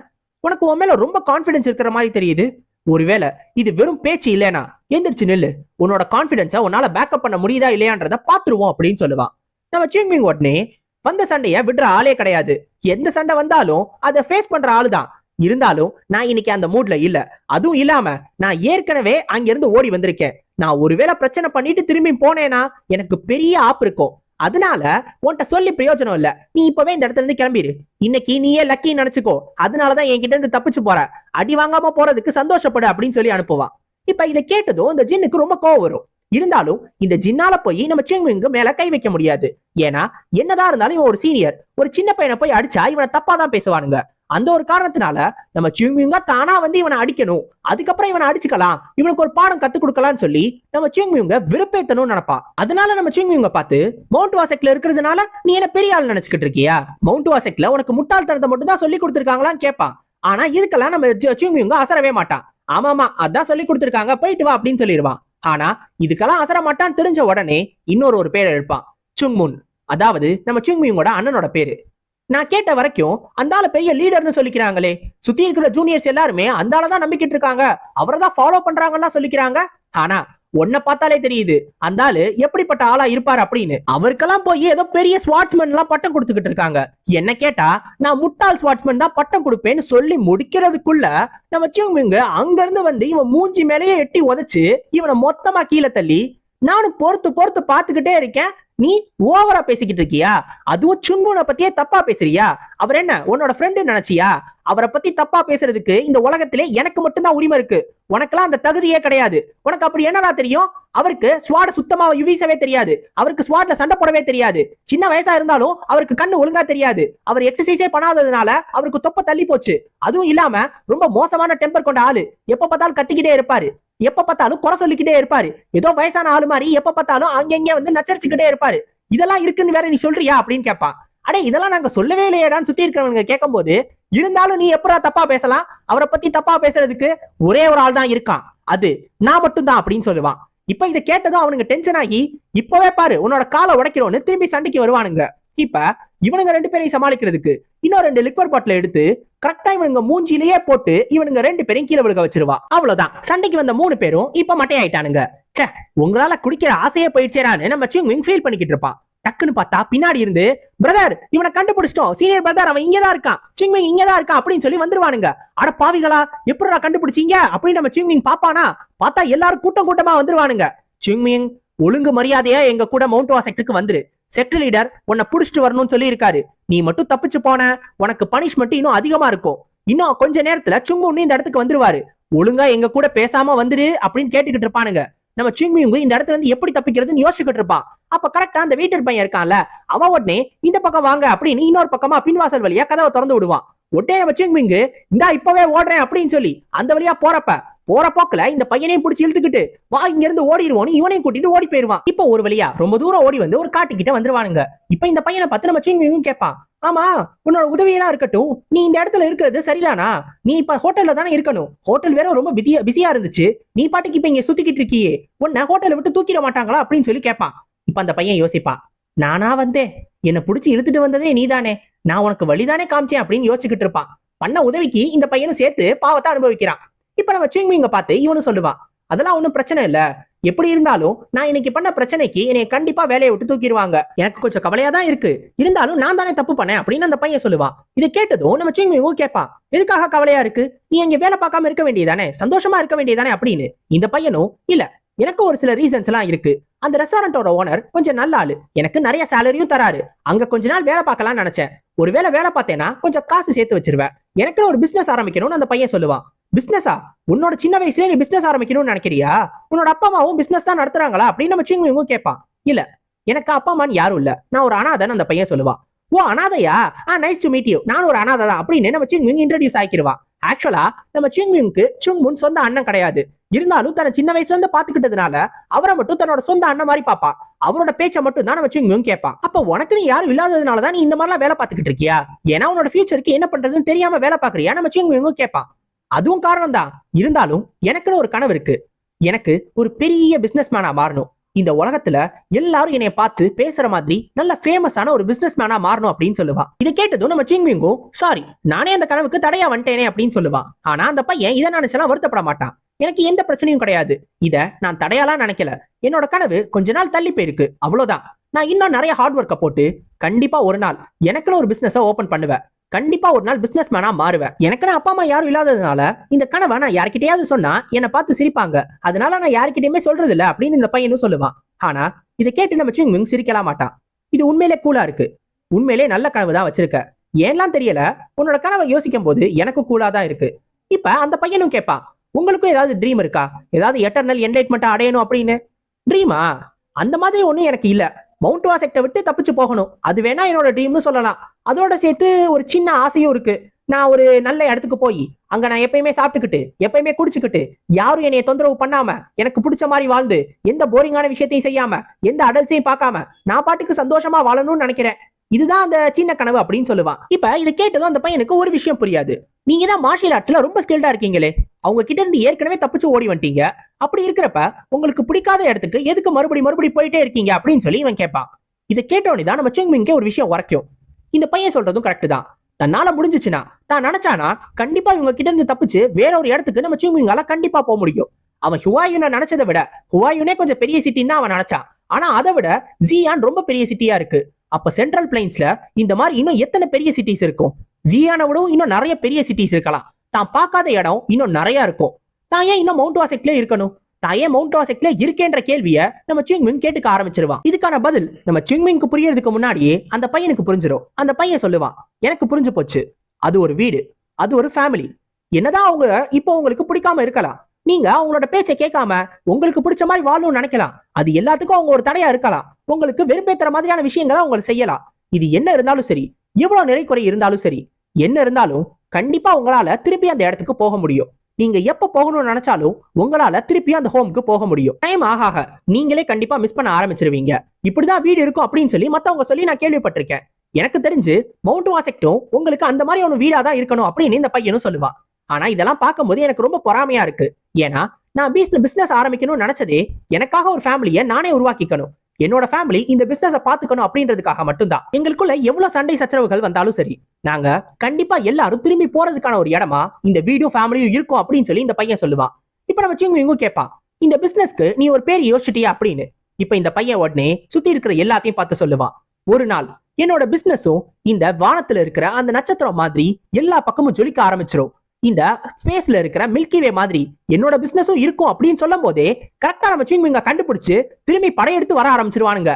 உனக்கு உன் மேல ரொம்ப கான்பிடன்ஸ் இருக்கிற மாதிரி தெரியுது, ஒருவேளை இது வெறும் பேச்சு இல்லைனா எந்திரிச்சு நில்லு, உன்னோட கான்பிடன்ஸை உன்னால பேக்கப் பண்ண முடியுதா இல்லையான்றத பாத்துருவோம் அப்படின்னு சொல்லுவான். நம்ம சிங்விங் உடனே, வந்த சண்டைய விடுற ஆளே கிடையாது, எந்த சண்டை வந்தாலும் அதை ஃபேஸ் பண்ற ஆளுதான், இருந்தாலும் நான் இன்னைக்கு அந்த மூட்ல இல்ல, அதுவும் இல்லாம நான் ஏற்கனவே அங்கிருந்து ஓடி வந்திருக்கேன், நான் ஒருவேளை பிரச்சனை பண்ணிட்டு திரும்பி போனேன்னா எனக்கு பெரிய ஆப்பு இருக்கும், அதனால உன்கிட்ட சொல்லி பிரயோஜனம் இல்ல, நீ இப்பவே இந்த இடத்துல இருந்து கிளம்பிடு, இன்னைக்கு நீயே லக்கி நினைச்சுக்கோ, அதனாலதான் என்கிட்ட இருந்து தப்பிச்சு போற, அடி வாங்காம போறதுக்கு சந்தோஷப்படு அப்படின்னு சொல்லி அனுப்புவான். இப்ப இதை கேட்டதும் இந்த ஜின்னுக்கு ரொம்ப கோவம் வரும். இருந்தாலும் இந்த ஜின்னால போய் நம்ம சிங்விங் மேல கை வைக்க முடியாது. ஏன்னா என்னதான் இருந்தாலும் இவன் ஒரு சீனியர், ஒரு சின்ன பையனை போய் அடிச்சா இவனை தப்பா தான் பேசுவானுங்க. அந்த ஒரு காரணத்தினால நம்ம சிங்விங்கா தானா வந்து இவனை அடிக்கணும், அதுக்கப்புறம் இவனை அடிச்சுக்கலாம், இவனுக்கு ஒரு பாடம் கத்து கொடுக்கலாம்னு சொல்லி நம்ம சிங்விங்க விருப்பேத்தணும்னு நினைப்பா. அதனால நம்ம சிங்விங்க பார்த்து, மவுண்ட் வாசெக்ல இருக்கிறதுனால நீ என்ன பெரிய ஆள் நினைச்சுக்கிட்டு இருக்கியா, மவுண்ட் வாசெக்ல உனக்கு முட்டாள்தனத்தை மட்டும் தான் சொல்லி கொடுத்துருக்காங்களான்னு கேட்பான். ஆனா இதுக்கெல்லாம் நம்ம சிங்விங்க அசரவே மாட்டான். ஆமாமா அதான் சொல்லி கொடுத்துருக்காங்க, போயிட்டு வா அப்படின்னு சொல்லிடுவான். ஆனா இதுக்கெல்லாம் அசர மாட்டான்னு தெரிஞ்ச உடனே இன்னொரு பேர் எழுப்பான், சுங்முன். அதாவது நம்ம சிங்விங்கோட அண்ணனோட பேரு. நான் கேட்ட வரைக்கும் அந்த ஆளு பெரிய லீடர்னு சொல்லிக்கிறாங்களே, சுத்தி இருக்கிற ஜூனியர்ஸ் எல்லாருமே அந்த ஆளதான் நம்பிக்கிட்டு இருக்காங்க, அவரை தான் ஃபாலோ பண்றாங்கன்னு சொல்லிக்கிறாங்க. ஆனா உன்னை பார்த்தாலே தெரியுது அந்த ஆளு எப்படிப்பட்ட ஆளா இருப்பாரு அப்படின்னு. அவருக்கெல்லாம் போய் ஏதோ பெரிய ஸ்வாட்ஸ்மேன் எல்லாம் பட்டம் கொடுத்துக்கிட்டு இருக்காங்க. என்ன கேட்டா நான் முட்டாள் ஸ்வாட்ஸ்மேன் தான் பட்டம் கொடுப்பேன்னு சொல்லி முடிக்கிறதுக்குள்ள நம்ம சிங்விங் அங்க இருந்து வந்து இவன் மூஞ்சி மேலேயே எட்டி உதைச்சு இவனை மொத்தமா கீழே தள்ளி, நானும் பொறுத்து பாத்துக்கிட்டே இருக்கேன், நீ ஓவரா பேசிக்கிட்டு இருக்கியா, அதுவும் சுங்குனை பத்தியே தப்பா பேசுறியா, அவர் என்ன உன்னோட ஃப்ரெண்டு நினைச்சியா, அவரை பத்தி தப்பா பேசுறதுக்கு இந்த உலகத்திலே எனக்கு மட்டும்தான் உரிமை இருக்கு, உனக்கெல்லாம் அந்த தகுதியே கிடையாது, உனக்கு அப்படி என்னடா தெரியும், அவருக்கு ஸ்வாட் சுத்தமா வீசவே தெரியாது, அவருக்கு ஸ்வாட்ல சண்டை போடவே தெரியாது, சின்ன வயசா இருந்தாலும் அவருக்கு கண்ணு ஒழுங்கா தெரியாது, அவர் எக்ஸசைஸே பண்ணாததுனால அவருக்கு தொப்ப தள்ளி போச்சு, அதுவும் இல்லாம ரொம்ப மோசமான டெம்பர் கொண்ட ஆளு, எப்ப பார்த்தாலும் கத்திக்கிட்டே இருப்பாரு, எப்ப பார்த்தாலும் குறை சொல்லிக்கிட்டே இருப்பாரு, ஏதோ வயசான ஆளு மாதிரி எப்ப பார்த்தாலும் அங்கங்க வந்து நச்சரிச்சுக்கிட்டே இருப்பாரு, இதெல்லாம் இருக்குன்னு வேற நீ சொல்றியா அப்படின்னு கேட்பான். அடே இதெல்லாம் நாங்க சொல்லவே இல்லையேடான்னு சுத்தி இருக்கிறவங்க கேட்கும் போது, இருந்தாலும் நீ எப்படா தப்பா பேசலாம், அவரை பத்தி தப்பா பேசுறதுக்கு ஒரே ஒரு ஆள் தான் இருக்கான், அது நான் மட்டும்தான் அப்படின்னு சொல்லுவான். இப்ப இதை கேட்டதும் அவனுங்க டென்ஷன் ஆகி, இப்பவே பாரு உன்னோட காலை உடைக்கிறோன்னு திரும்பி சண்டைக்கு வருவானுங்க. இப்ப இவனுங்க 2 பேரையும் சமாளிக்கிறதுக்கு இன்னும் 2 லிக்வர் பாட்டில் எடுத்து கரெக்டா இவனுங்க மூஞ்சிலேயே போட்டு இவனுங்க 2 பேரையும் கீழே விழுக வச்சிருவா. அவ்வளவுதான், சண்டைக்கு வந்த 3 பேரும் இப்ப மட்டையாயிட்டானுங்க. சே, உங்களால குடிக்கிற ஆசையே போயிடுச்சேரான்னு நம்ம சிங்விங் ஃபீல் பண்ணிக்கிட்டு இருப்பான். டக்குன்னு பார்த்தா பின்னாடி இருந்து, பிரதர் இவனை கண்டுபிடிச்சிட்டோம், சீனியர் பிரதர் அவன் இங்கதான் இருக்கான், சிங்விங் இங்கதான் இருக்கான் அப்படின்னு சொல்லி வந்துருவானுங்க. அட பாவிகளா, எப்படா கண்டுபிடிச்சீங்க அப்படின்னு நம்ம சிங்விங் பாப்பானா, பார்த்தா எல்லாரும் கூட்டமா வந்துருவானுங்க. சிங்விங் ஒழுங்கு மரியாதையா எங்க கூட மவுண்ட் வாசெக்டுக்கு வந்துரு, செக்டர் லீடர் உன்னை புடிச்சிட்டு வரணும்னு சொல்லி இருக்காரு, நீ மட்டும் தப்பிச்சு போன உனக்கு பனிஷ்மெண்ட் இன்னும் அதிகமா இருக்கும், இன்னும் கொஞ்ச நேரத்துல சுங்முன் இந்த இடத்துக்கு வந்துருவாரு, ஒழுங்கா எங்க கூட பேசாம வந்துரு அப்படின்னு கேட்டுக்கிட்டு இருப்பானுங்க. நம்ம சிங்மியுங்க இந்த இடத்துல இருந்து எப்படி தப்பிக்கிறதுன்னு யோசிச்சுக்கிட்டு இருப்பான். அப்ப கரெக்டா அந்த வீட்டர் பையன் இருக்கான்ல, அவன் உடனே இந்த பக்கம் வாங்க அப்படின்னு இன்னொரு பக்கமா பின்வாசல் வழியா கதவை திறந்து விடுவான். உடனே நம்ம சிங்மிங்கு இந்தா இப்பவே ஓடுறேன் அப்படின்னு சொல்லி அந்த வழியா போற போக்குல இந்த பையனையும் பிடிச்சி இழுத்துக்கிட்டு வா இங்க இருந்து ஓடிடுவோம், இவனையும் கூட்டிட்டு ஓடி போயிருவான். இப்ப ஒரு வழியா ரொம்ப தூரம் ஓடி வந்து ஒரு காட்டுக்கிட்ட வந்துருவானுங்க. இப்ப இந்த பையனை பத்து நம்ம சிங்மிங்கும் கேட்பான், ஆமா உன்னோட உதவியெல்லாம் இருக்கட்டும், நீ இந்த இடத்துல இருக்கிறது சரிதானா, நீ இப்ப ஹோட்டல்ல தானே இருக்கணும், ஹோட்டல் வேற ரொம்ப பிஸியா இருந்துச்சு, நீ பாட்டுக்கு இப்ப இங்க சுத்திக்கிட்டு இருக்கியே, உன்னை ஹோட்டலை விட்டு தூக்கிட மாட்டாங்களா அப்படின்னு சொல்லி கேட்பான். இப்ப அந்த பையன் யோசிப்பான், நானா வந்தேன், என்னை பிடிச்சி இழுத்துட்டு வந்ததே நீதானே, நான் உனக்கு வழிதானே காமிச்சேன் அப்படின்னு யோசிச்சுக்கிட்டு இருப்பான். பண்ண உதவிக்கு இந்த பையனும் சேர்த்து பாவத்தை அனுபவிக்கிறான். இப்ப நம்ம சிங்மிங்க பார்த்து இவனு சொல்லுவான், அதெல்லாம் ஒன்னும் பிரச்சனை இல்ல, எப்படி இருந்தாலும் நான் இன்னைக்கு பண்ண பிரச்சனைக்கு என்னை கண்டிப்பா வேலையை விட்டு தூக்கிடுவாங்க, எனக்கு கொஞ்சம் கவலையா தான் இருக்கு, இருந்தாலும் நான் தானே தப்பு பண்ணேன் அப்படின்னு அந்த பையன் சொல்லுவான். இதை கேட்டதும் நம்ம சிங்மியும் கேட்பான், எதுக்காக கவலையா இருக்கு, நீ இங்க வேலை பார்க்காம இருக்க வேண்டியதானே, சந்தோஷமா இருக்க வேண்டியதானே அப்படின்னு. இந்த பையனும் இல்ல, எனக்கு ஒரு சில ரீசன்ஸ் எல்லாம் இருக்கு, அந்த ரெஸ்டாரண்டோட ஓனர் கொஞ்சம் நல்ல ஆளு, எனக்கு நிறைய சேலரியும் தராரு, அங்க கொஞ்ச நாள் வேலை பார்க்கலாம்னு நினைச்சேன், ஒருவேளை வேலை பார்த்தேன்னா கொஞ்சம் காசு சேர்த்து வச்சிருவேன், எனக்கு ஒரு பிசினஸ் ஆரம்பிக்கணும்னு அந்த பையன் சொல்லுவான். பிசினஸா, உன்னோட சின்ன வயசுல நீ பிசினஸ் ஆரம்பிக்கணும்னு நினைக்கிறியா, உன்னோட அப்பா அம்மாவும் பிசினஸ் தான் நடத்துறாங்களா அப்படின்னு நம்ம சிங்மியும் கேட்பான். இல்ல, எனக்கு அப்பா அம்மான்னு யாரும் இல்ல, நான் ஒரு அனாதைன்னு அந்த பையன் சொல்லுவான். ஓ அனாதையா, நைஸ் டு மீட் யூ, நான் ஒரு அனாதை தான் அப்படின்னு நம்ம சிங்மிங் இன்ட்ரோடியூஸ் ஆக்கிடுவான். ஆக்சுவலா நம்ம சிங்மிங்க்கு சுங்முன் சொந்த அண்ணன் கிடையாது. இருந்தாலும் தன்னை சின்ன வயசுல இருந்து பாத்துக்கிட்டதுனால அவரை மட்டும் தன்னோட சொந்த அண்ணன் மாதிரி பாப்பா. அவரோட பேச்சை மட்டும் தான் நம்ம சிங்மிங் கேட்பான். அப்ப உனக்கு நீ யாரும் இல்லாததுனாலதான் நீ இந்த மாதிரிலாம் வேலை பார்த்துக்கிட்டு இருக்கியா, ஏன்னா உன்னோட ஃபியூச்சருக்கு என்ன பண்றதுன்னு தெரியாம வேலை பாக்குறியா, நம்ம சிங்மிங் கேட்பான். அதுவும் காரணம் தான். இருந்தாலும் எனக்குன்னு ஒரு கனவு இருக்கு. எனக்கு ஒரு பெரிய பிசினஸ் மேனா மாறணும். இந்த உலகத்துல எல்லாரும் என்னைய பார்த்து பேசுற மாதிரி நல்ல ஃபேமஸான ஒரு பிசினஸ் மேனா மாறணும் அப்படின்னு சொல்லுவான். இதை கேட்டதும் நம்ம சிங்மிங்கும் சாரி நானே அந்த கனவுக்கு தடையா வந்துட்டேனே அப்படின்னு சொல்லுவான். ஆனா அந்த பையன் இதை நினைச்சலாம் வருத்தப்பட மாட்டான். எனக்கு எந்த பிரச்சனையும் கிடையாது, இத நான் தடையாலாம் நினைக்கல, என்னோட கனவு கொஞ்ச நாள் தள்ளி போயிருக்கு, அவ்வளவுதான். நான் இன்னும் நிறைய ஹார்ட் ஒர்க்கை போட்டு கண்டிப்பா ஒரு நாள் எனக்குன்னு ஒரு பிசினஸ் ஓபன் பண்ணுவேன். கண்டிப்பா ஒரு நாள் பிசினஸ் மேனா மாறுவேன். எனக்குன்னு அப்பா அம்மா யாரும் இல்லாததுனால இந்த கனவை நான் யார்கிட்டயாவது சொன்னா என்னை பார்த்து சிரிப்பாங்க, அதனால நான் யார்கிட்டயுமே சொல்றது இல்ல அப்படின்னு இந்த பையனும் சொல்லுவான். ஆனா இதை கேட்டு நம்ம சிங்மிங் சிரிக்கலாம் மாட்டான். இது உண்மையிலே கூலா இருக்கு, உண்மையிலே நல்ல கனவு தான் வச்சிருக்க, ஏன்லாம் தெரியல, உன்னோட கனவை யோசிக்கும் போது எனக்கும் கூலா தான் இருக்கு. இப்ப அந்த பையனும் கேட்பான், உங்களுக்கும் ஏதாவது ட்ரீம் இருக்கா, ஏதாவது எட்டர்னல் என்லைட்மெண்ட் அடையணும் அப்படின்னு? ட்ரீமா? அந்த மாதிரி ஒண்ணும் எனக்கு இல்ல. மவுண்ட் வாசெக்டை விட்டு தப்பிச்சு போகணும், அது வேணா என்னோட ட்ரீம்னு சொல்லலாம். அதோட சேர்த்து ஒரு சின்ன ஆசையும் இருக்கு. நான் ஒரு நல்ல இடத்துக்கு போய் அங்க நான் எப்பயுமே சாப்பிட்டுக்கிட்டு எப்பயுமே குடிச்சுக்கிட்டு யாரும் என்னைய தொந்தரவு பண்ணாம எனக்கு பிடிச்ச மாதிரி வாழ்ந்து எந்த போரிங்கான விஷயத்தையும் செய்யாம எந்த அடல்ட்ஸையும் பார்க்காம நான் பாட்டுக்கு சந்தோஷமா வாழணும்னு நினைக்கிறேன். இதுதான் அந்த சின்ன கனவு அப்படின்னு சொல்லுவான். இப்ப இதை கேட்டதும் அந்த பையனுக்கு ஒரு விஷயம் புரியாது. நீங்க தான் மார்ஷியல் ஆர்ட்ஸ்ல ரொம்ப ஸ்கில்டா இருக்கீங்களே, அவங்க கிட்ட இருந்து ஏற்கனவே தப்பிச்சு ஓடி வந்துட்டீங்க, அப்படி இருக்கிறப்ப உங்களுக்கு பிடிக்காத இடத்துக்கு எதுக்கு மறுபடி போயிட்டே இருக்கீங்க அப்படின்னு சொல்லி இவன் கேட்பான். இதை கேட்டோடனே தான் நம்ம சிங்மிங்கே ஒரு விஷயம் உரைக்கும். இந்த பையன் சொல்றதும் கரெக்ட் தான். தன்னால முடிஞ்சுச்சுன்னா தான் நினைச்சானா கண்டிப்பா இவங்க கிட்ட இருந்து தப்பிச்சு வேற ஒரு இடத்துக்கு நம்ம சிங்மிங்கால கண்டிப்பா போக முடியும். அவன் ஹுவாயுனை நினைச்சதை விட ஹுவாயுனே கொஞ்சம் பெரிய சிட்டின்னு அவன் நினைச்சான். ஆனா அதை விட ஜியான் ரொம்ப பெரிய சிட்டியா இருக்கு. அப்ப சென்ட்ரல் பிளைன்ஸ்ல இந்த மாதிரி இன்னும் எத்தனை பெரிய சிட்டிஸ் இருக்கும்? ஜியானை விடவும் இன்னும் நிறைய பெரிய சிட்டிஸ் இருக்கலாம். தான் பார்க்காத இடம் இன்னும் நிறைய இருக்கும். தான் ஏன் இன்னும் மவுண்ட் வாசெக்ட்ல இருக்கணும், தான் ஏன் மவுண்ட் வாசெக்ட்ல இருக்கேன்ற கேள்வியை நம்ம சிங்மிங் கேட்டுக்க ஆரம்பிச்சிருவான். இதுக்கான பதில் நம்ம சிங்மிங்க்கு புரியறதுக்கு முன்னாடியே அந்த பையனுக்கு புரிஞ்சிடும். அந்த பையன் சொல்லுவான், எனக்கு புரிஞ்சு போச்சு, அது ஒரு வீடு, அது ஒரு ஃபேமிலி. என்னதான் அவங்க இப்போ உங்களுக்கு பிடிக்காம இருக்கலாம், நீங்க அவங்களோட பேச்சை கேட்காம உங்களுக்கு பிடிச்ச மாதிரி வாழணும்னு நினைக்கலாம், அது எல்லாத்துக்கும் அவங்க ஒரு தடையா இருக்கலாம். உங்களுக்கு வெறுப்பேத்துற மாதிரியான விஷயங்களை அவங்க செய்யலாம். இது என்ன இருந்தாலும் சரி, எவ்வளவு நிறை குறை இருந்தாலும் சரி, என்ன இருந்தாலும் கண்டிப்பா உங்களால திருப்பி அந்த இடத்துக்கு போக முடியும். நீங்க எப்ப போகணும்னு நினைச்சாலும் உங்களால திருப்பி அந்த ஹோம்க்கு போக முடியும். டைம் ஆக நீங்களே கண்டிப்பா மிஸ் பண்ண ஆரம்பிச்சிருவீங்க. இப்படிதான் வீடு இருக்கும் அப்படின்னு சொல்லி மத்தவங்க சொல்லி நான் கேள்விப்பட்டிருக்கேன். எனக்கு தெரிஞ்சு மவுண்ட் வாசெக்டும் உங்களுக்கு அந்த மாதிரி ஒரு வீடா தான் இருக்கணும் அப்படின்னு இந்த பையனும் சொல்லுவான். ஆனா இதெல்லாம் பார்க்கும்போது எனக்கு ரொம்ப பொறாமையா இருக்கு. ஏன்னா நான் பிசினஸ் ஆரம்பிக்கணும்னு நினைச்சதே எனக்காக ஒரு ஃபேமிலியை நானே உருவாக்கிக்கணும். என்னோட ஃபேமிலி இந்த பிசினஸை பாத்துக்கணும் அப்படின்றதுக்காக மட்டும்தான். எங்களுக்குள்ள எவ்வளவு சண்டை சச்சரவுகள் வந்தாலும் சரி, நாங்க கண்டிப்பா எல்லாரும் திரும்பி போறதுக்கான ஒரு இடமா இந்த வீடும் ஃபேமிலியும் இருக்கும் அப்படின்னு சொல்லி இந்த பையன் சொல்லுவான். இப்ப நம்ம சிங்மிங்கும் கேட்பான், இந்த பிசினஸ்க்கு நீ ஒரு பேர் யோசிச்சிட்டியா அப்படின்னு. இப்ப இந்த பையன் உடனே சுத்தி இருக்கிற எல்லாத்தையும் பார்த்து சொல்லுவான், ஒரு நாள் என்னோட பிசினஸும் இந்த வானத்துல இருக்கிற அந்த நட்சத்திரம் மாதிரி எல்லா பக்கமும் ஜொலிக்க ஆரம்பிச்சிரும். இந்த ஸ்பேஸ்ல இருக்கிற மில்கிவே மாதிரி என்னோட பிசினஸும் இருக்கும் அப்படின்னு சொல்லும் போதே கரெக்டா நம்ம சிங்மிங்க கண்டுபிடிச்சு திரும்பி படையெடுத்து வர ஆரம்பிச்சிருவானுங்க.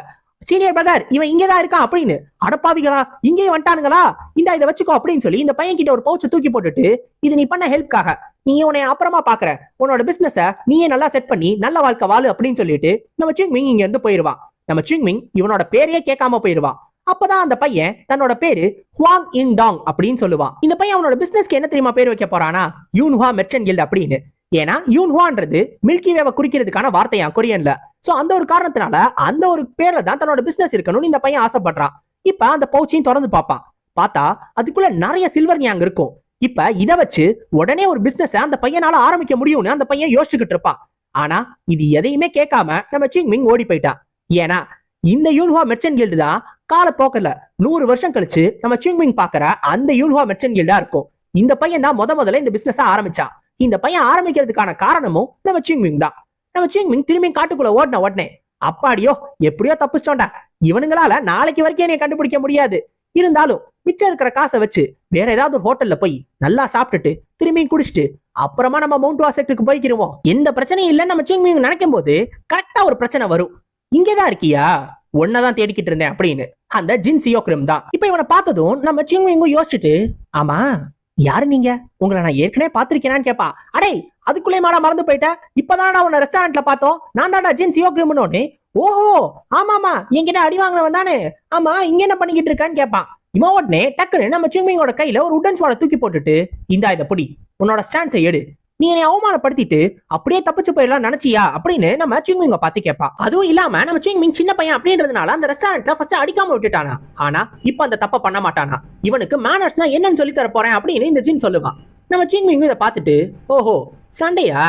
சீனியர் பிரதர் இவன் இங்கதான் இருக்கான் அப்படின்னு. அடப்பாவிகளா, இங்கே வந்துட்டானுங்களா, இந்த இதை வச்சுக்கோ அப்படின்னு சொல்லி இந்த பையன் கிட்ட ஒரு பவுச்சை தூக்கி போட்டுட்டு, இது நீ பண்ண ஹெல்ப்காக, நீ உன்னை அப்புறமா பாக்குற, உன்னோட பிசினஸ நீயே நல்லா செட் பண்ணி நல்ல வாழ்க்கை வாழு அப்படின்னு சொல்லிட்டு நம்ம சிங்மிங் இங்க இருந்து போயிருவான். நம்ம சிங்மிங் இவனோட பேரையே கேட்காம போயிருவான். அப்பதான் அந்த பையன் தன்னோட பேரு ஹுவாங் இன் டாங் அப்படின்னு சொல்லுவான். இந்த பையன் அவனோட பிசினஸ்க்கு என்ன தெரியுமா பேர் வைக்க போறானா, யூன்ஹுவா மெர்ச்சன்ட் கில்ட் அப்படின்னு. ஏன்னா யூன்ஹுவான்றது மில்கி வேவை குறிக்கிறதுக்கான வார்த்தையா கொரியன்ல. சோ அந்த ஒரு காரணத்தினால அந்த ஒரு பேர்ல தான் தன்னோட பிசினஸ் இருக்கணும்னு இந்த பையன் ஆசைப்படுறான். இப்ப அந்த பவுச்சையும் திறந்து பார்ப்பான். பார்த்தா அதுக்குள்ள நிறைய சில்வர் ஞாங் இருக்கும். இப்ப இதை வச்சு உடனே ஒரு பிசினஸ் அந்த பையனால ஆரம்பிக்க முடியும்னு அந்த பையன் யோசிச்சுக்கிட்டு இருப்பான். ஆனா இது எதையுமே கேட்காம நம்ம சிங்மிங் ஓடி போயிட்டான். ஏன்னா இந்த யூன்ஹுவா மெர்ச்சன்ட் கில்டு தான் காலப்போக்கில் 100 வருஷம் கழிச்சு நம்ம சிங்மிங் பாக்குற அந்த யூன்ஹுவா மெர்ச்சன்ட் கில்டா இருக்கும். இந்த பையன் தான் முதல்ல இந்த பிசினஸ் ஆரம்பிச்சான். இந்த பையன் ஆரம்பிக்கிறதுக்கான காரணமும் நம்ம சிங்மிங் தான். நம்ம சிங்மிங் திரும்பி காட்டுக்குள்ள ஓடின உடனே அப்பாடியோ எப்படியோ தப்பிச்சோண்டா, இவனுங்களால நாளைக்கு வரைக்கும் என்னை கண்டுபிடிக்க முடியாது, இருந்தாலும் மிச்சம் இருக்கிற காசை வச்சு வேற ஏதாவது ஒரு ஹோட்டல்ல போய் நல்லா சாப்பிட்டுட்டு திரும்பி குடிச்சிட்டு அப்புறமா நம்ம மவுண்ட் வாசெக்டுக்கு போய்க்கிருவோம். எந்த பிரச்சனையும் இல்லைன்னு நம்ம சிங்மிங் நினைக்கும் போது கரெக்டா ஒரு பிரச்சனை வரும். இங்கேதான் இருக்கியா, ஒன்னதான் தேடிக்கிட்டு இருந்தேன் அப்படின்னு. அந்த ஜின் சியோக்ரிம் தான். இப்ப இவனை பார்த்ததும் நம்ம சிங்மிங்கும் யோசிச்சுட்டு, ஆமா யாரு நீங்க, உங்களை நான் ஏற்கனவே பாத்திருக்கேனான்னு கேப்பா. அடே அதுக்குள்ளே மாடா மறந்து போயிட்டேன், இப்பதான் நான் உன்னை ரெஸ்டாரண்ட்ல பார்த்தோம், நான் தான்டா ஜின் சியோக்ரிம்னு. ஓஹோ, ஆமாமா, என்கிட்ட அடி வாங்கினவன் தானே. ஆமா, இங்க என்ன பண்ணிக்கிட்டு இருக்கான்னு கேட்பான். இவன் உடனே டக்குன்னு நம்ம சிங்மிங்கோட கையில ஒரு உடன் ஸ்வாட தூக்கி போட்டுட்டு, இந்தா இத புடி, உன்னோட ஸ்டான்ஸை எடு, நீ என்னை அவமானப்படுத்திட்டு அப்படியே தப்பிச்சு போயிடலாம் நினைச்சியா அப்படின்னு நம்ம சிங்மிங்க பார்த்து கேட்பா. அதுவும் இல்லாம நம்ம சிங்மிங் சின்ன பையன் அப்படின்றதுனால அந்த ரெஸ்டாரண்ட்ல ஃபர்ஸ்ட் அடிக்காம விட்டுட்டானா. ஆனா இப்ப அந்த தப்ப பண்ண மாட்டானா. இவனுக்கு மேனர்ஸ்னா என்னன்னு சொல்லி தர போறேன் அப்படின்னு இந்த ஜின் சொல்லுவான். நம்ம சிங்மிங் இதை பார்த்துட்டு, ஓஹோ சண்டையா,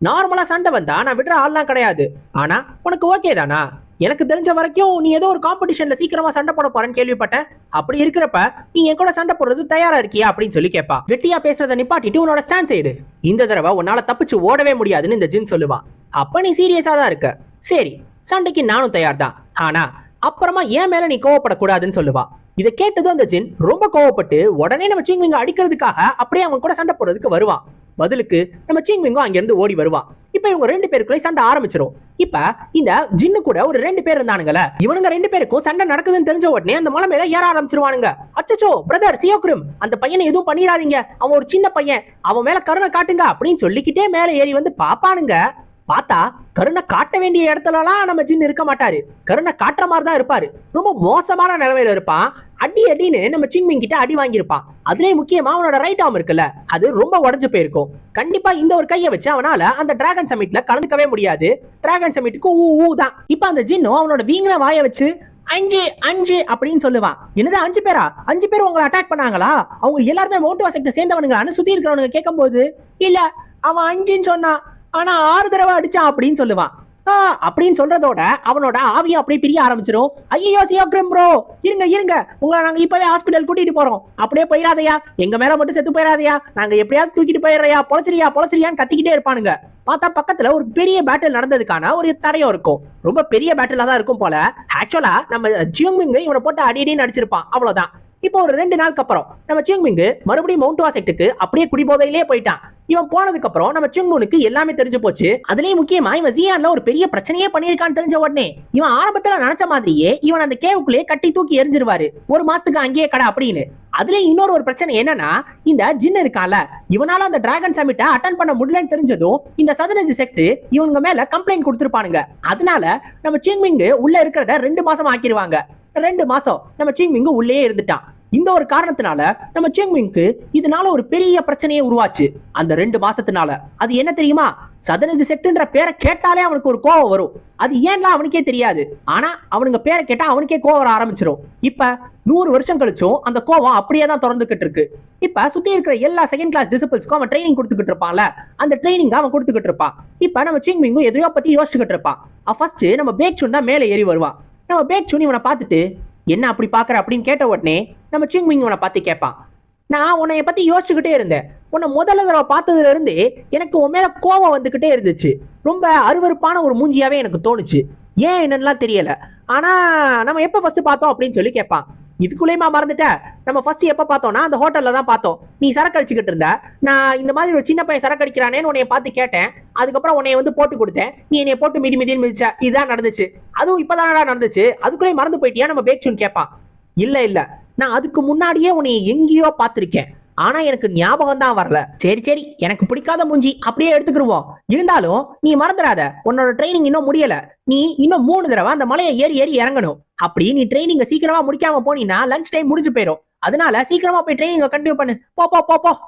நார்மலா சண்டை வந்தா நான் விடுற ஆள்லாம் கிடையாது. ஆனா உனக்கு ஓகே தானா? எனக்கு தெரிஞ்ச வரைக்கும் நீ ஏதோ ஒரு காம்படிஷன்ல சீக்கிரமா சண்டை போட போறேன்னு கேள்விப்பட்டேன். அப்படி இருக்கிறப்ப நீ என் கூட சண்டை போடுறது தயாரா இருக்கியா அப்படின்னு சொல்லி கேட்பா. வெட்டியா பேசுறத நிப்பாட்டிட்டு உன்னோட ஸ்டாண்ட் சைடு, இந்த தடவை உன்னால தப்பிச்சு ஓடவே முடியாதுன்னு இந்த ஜின் சொல்லுவான். அப்ப நீ சீரியஸா தான் இருக்க, சரி சண்டைக்கு நானும் தயார் தான், ஆனா அப்புறமா ஏன் மேல நீ கோவப்படக்கூடாதுன்னு சொல்லுவா. இதை கேட்டதும் அந்த ஜின் ரொம்ப கோவப்பட்டு உடனே நம்ம சிங்மிங்க அடிக்கிறதுக்காக அப்படியே அவங்க கூட சண்டை போடுறதுக்கு வருவான். பதிலுக்கு நம்ம சிங்மிங்கும் அங்கிருந்து ஓடி வருவான். இப்ப இவங்க 2 பேருக்குள்ள சண்டை ஆரம்பிச்சிடும். இப்ப இந்த ஜின்னு கூட ஒரு 2 பேர் இருந்தானுங்களே, இவனுங்க 2 பேருக்கும் சண்டை நடக்குதுன்னு தெரிஞ்ச உடனே அந்த மலை மேல ஏற ஆரம்பிச்சிருவானுங்க. அச்சச்சோ பிரதர் சியோக்ரும், அந்த பையனை எதுவும் பண்ணிடாதீங்க, அவன் ஒரு சின்ன பையன், அவன் மேல கருணை காட்டுங்க அப்படின்னு சொல்லிக்கிட்டே மேல ஏறி வந்து பாப்பானுங்க. பார்த்தா கருணை காட்ட வேண்டிய இடத்துலலாம் நம்ம ஜின் இருக்க மாட்டாரு, கருணை காட்டுற மாதிரி தான் இருப்பாரு. ரொம்ப மோசமான நிலைமையில இருப்பான். அடி அடின்னு நம்ம சிங்மிங் கிட்ட அடி வாங்கியிருப்பான். அதுலயே முக்கியமா அவனோட ரைட் ஆர்ம் இருக்குல்ல, அது ரொம்ப உடஞ்சு போயிருக்கும். கண்டிப்பா இந்த ஒரு கையை வச்சு அவனால அந்த டிராகன் சமிட்ல கலந்துக்கவே முடியாது. டிராகன் சமிட்டுக்கு ஊ தான். இப்ப அந்த ஜின்னும் அவனோட வீங்கின வாயை வச்சு 5 அப்படின்னு சொல்லுவான். என்னது 5 பேரா? 5 பேர் உங்களை அட்டாக் பண்ணாங்களா? அவங்க எல்லாருமே மவுண்ட் வாசெக்ட சேர்ந்தவனுங்களான்னு சுத்தி இருக்கிறவனுங்க கேட்கும் போது, இல்ல அவன் 5ன்னு சொன்னான், ஆனா 6 தடவை அடிச்சான் அப்படின்னு சொல்லுவான். அப்படின்னு சொல்றதோட அவனோட ஆவியை அப்படியே பிரிய ஆரம்பிச்சிடும். ஐயோ சியோக்ரம் ப்ரோ, இருங்க உங்களை நாங்க இப்பவே ஹாஸ்பிட்டல் கூட்டிட்டு போறோம், அப்படியே போயிடாதையா, எங்க மேல மட்டும் செத்து போயிடாதையா, நாங்க எப்படியாவது தூக்கிட்டு போயிடுறையா, பொழச்சிரியான்னு கத்திக்கிட்டே இருப்பானுங்க. பார்த்தா பக்கத்துல ஒரு பெரிய பேட்டில் நடந்ததுக்கான ஒரு தடையும் இருக்கும். ரொம்ப பெரிய பேட்டிலா தான் இருக்கும் போல. ஆக்சுவலா நம்ம சியோங்மிங் இவனை போட்டு அடின்னு அடிச்சிருப்பான், அவ்வளவுதான். இப்போ ஒரு 2 நாளுக்கு அப்புறம் நம்ம சிங்மிங் மறுபடியும் மவுண்ட் வாசெக்டுக்கு அப்படியே குடிபோதையிலே போயிட்டான். இவன் போனதுக்கு அப்புறம் நம்ம சிங்முனுக்கு எல்லாமே தெரிஞ்சு போச்சு. அதுலயும் முக்கியமா இவன் ஜியான்ல ஒரு பெரிய பிரச்சனையே பண்ணிருக்கான்னு தெரிஞ்ச உடனே இவன் ஆரம்பத்துல நினைச்ச மாதிரியே இவன் அந்த கேவுக்குள்ளே கட்டி தூக்கி எரிஞ்சிருவாரு, 1 மாசத்துக்கு அங்கேயே கடை அப்படின்னு. அதுல இன்னொரு பிரச்சனை என்னன்னா, இந்த ஜின் இருக்கால, இவனால அந்த டிராகன் சமிட்டை அட்டன் பண்ண முடியலன்னு தெரிஞ்சதும் இந்த சதனஜி செக்ட் இவங்க மேல கம்ப்ளைண்ட் கொடுத்திருப்பானுங்க. அதனால நம்ம சிங்மிங் உள்ள இருக்கிறத 2 மாசம் ஆக்கிடுவாங்க. 2 மாசம் நம்ம சிங்மிங் உள்ளே இருந்துட்டான். இந்த ஒரு காரணத்தினால நம்ம சிங்மிங்க்கு இதனால ஒரு பெரிய பிரச்சனையே உருவாச்சு அந்த 2 மாசத்தினால. அது என்ன தெரியுமா? சதனஜி செக்ட்ன்ற பேரை கேட்டாலே அவனுக்கு ஒரு கோவம் வரும். அது ஏன்னா அவனுக்கே தெரியாது. ஆனா அவனுங்க பேரை கேட்டா அவனுக்கே கோவம் வர ஆரம்பிச்சிடும். இப்ப 100 வருஷம் கழிச்சும் அந்த கோவம் அப்படியே தான் தொடர்ந்துகிட்டு இருக்கு. இப்ப சுத்தி இருக்கிற எல்லா செகண்ட் கிளாஸ் டிசிபிள்ஸ்க்கும் அவன் ட்ரைனிங் கொடுத்துக்கிட்டு இருப்பான்ல, அந்த ட்ரைனிங் அவன் கொடுத்துக்கிட்டு இருப்பான். இப்ப நம்ம சிங்மிங்கும் எதையோ பத்தி யோசிச்சுக்கிட்டு இருப்பான். ஃபர்ஸ்ட் நம்ம பேக்சுன் தான் மேலே ஏறி வருவான். நம்ம பேக்சுன் இவனை பார்த்துட்டு, என்ன அப்படி பாக்குற அப்படின்னு கேட்ட உடனே நம்ம சிங்மிங் உன்னை பார்த்து கேட்பான், நான் உன்னைய பத்தி யோசிச்சுக்கிட்டே இருந்தேன். உன்னை முதல்ல தடவை பார்த்ததுல இருந்து எனக்கு உன் மேல கோவம் வந்துகிட்டே இருந்துச்சு. ரொம்ப அருவருப்பான ஒரு மூஞ்சியாவே எனக்கு தோணுச்சு. ஏன் என்னன்னுலாம் தெரியல. ஆனா நம்ம எப்ப ஃபர்ஸ்ட் பார்த்தோம் அப்படின்னு சொல்லி கேட்பான். இதுக்குள்ளேயுமா மறந்துட்ட? நம்ம ஃபர்ஸ்ட் எப்ப பார்த்தோம்னா அந்த ஹோட்டல்ல தான் பார்த்தோம். நீ சரக்கு அடிச்சுக்கிட்டு இருந்த, நான் இந்த மாதிரி ஒரு சின்ன பையன் சரக்கு அடிக்கிறானேன்னு உன்னைய பார்த்து கேட்டேன். அதுக்கப்புறம் உன்னைய வந்து போட்டு கொடுத்தேன், நீ என்னைய போட்டு மிதின்னு மிதிச்ச. இதுதான் நடந்துச்சு. அதுவும் இப்பதானடா நடந்துச்சு, அதுக்குள்ளே மறந்து போயிட்டியா நம்ம பேக்சுன்னு கேட்பான். இல்ல நான் அதுக்கு முன்னாடியே உன்னை எங்கேயோ பார்த்திருக்கேன், ஆனா எனக்கு ஞாபகம் தான் வரல. சரி எனக்கு பிடிக்காத மூஞ்சி அப்படியே எடுத்துக்கிருவோம். இருந்தாலும் நீ மறந்துடாத, உன்னோட ட்ரைனிங் இன்னும் முடியல. நீ இன்னும் 3 தடவை அந்த மலையை ஏறி இறங்கணும். அப்படி நீ ட்ரைனிங்க சீக்கிரமா முடிக்காம போனீங்கன்னா லஞ்ச் டைம் முடிஞ்சு போயிடும். அதனால சீக்கிரமா போய் ட்ரைனிங்க கண்டினியூ பண்ணு, போ